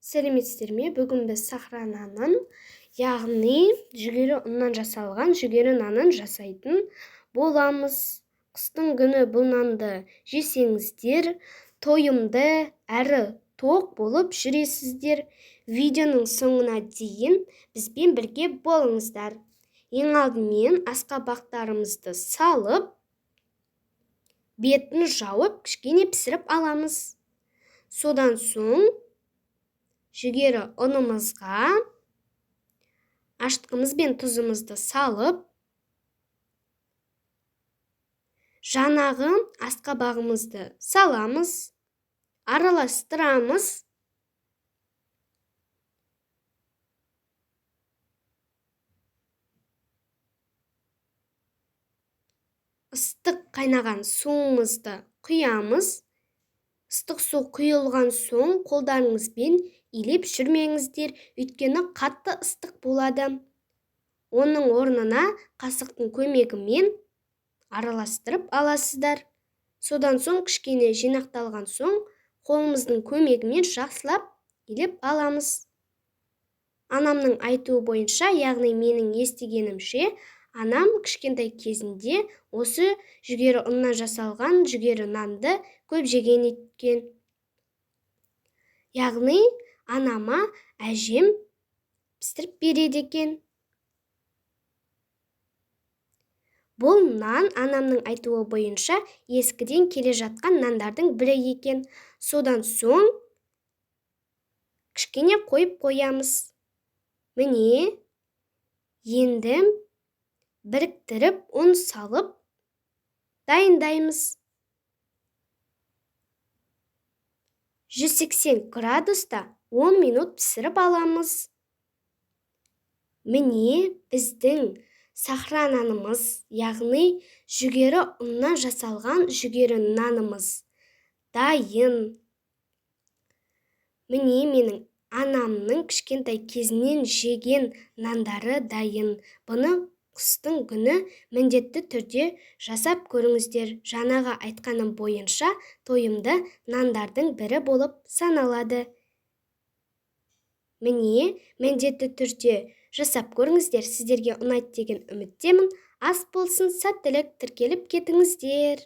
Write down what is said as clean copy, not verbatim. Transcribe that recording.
Сәлеметсіздер ме? Бүгін біз сахра нанын, яғни жүгері ұннан жасалған жүгері нанын жасайтын боламыз. Қыстың күні бұл нанды жесеңіздер, тойымды әрі тоқ болып жүресіздер. Видеоның соңына дейін бізбен бірге болыңыздар. Ең алдымен асқабақтарымызды салып, бетін жауып, кішкене пісіріп аламыз. Содан соң жүгері ұнымызға аштығымыз бен тұзымызды салып, жаңағы асқабағымызды саламыз, араластырамыз. Ыстық қайнаған суымызды құямыз. Ыстық су құйылған соң қолдарыңызбен илеп жүрмеңіздер, өйткені қатты ыстық болады. Оның орнына қасықтың көмегімен араластырып аласыздар. Содан соң кішкене жинақталған соң қолымыздың көмегімен жақсылап илеп аламыз. Анамның айтуы бойынша, яғни менің естігенімше, анам кішкентай кезінде осы жүгері ұннан жасалған жүгері нанды көп жеген екен. Яғни анама әжем пісіріп береді екен. Бұл нан анамның айтуы бойынша ескіден келе жатқан нандардың бірі екен. Содан соң кішкене қойып қоямыз. Міне, енді біріктіріп, ұн салып дайындаймыз. 180 градуста 10 минут пісіріп аламыз. Міне, біздің сахра нанымыз, яғни жүгері ұннан жасалған жүгері нанымыз дайын. Міне, менің анамның кішкентай кезінен жеген нандары дайын. Бұны қыстың күні міндетті түрде жасап көріңіздер. Жаңағы айтқаным бойынша тойымды нандардың бірі болып саналады. Міне, міндетті түрде жасап көріңіздер. Сіздерге ұнайды деген үміттемін. Ас болсын, сәттілік, тіркеліп кетіңіздер.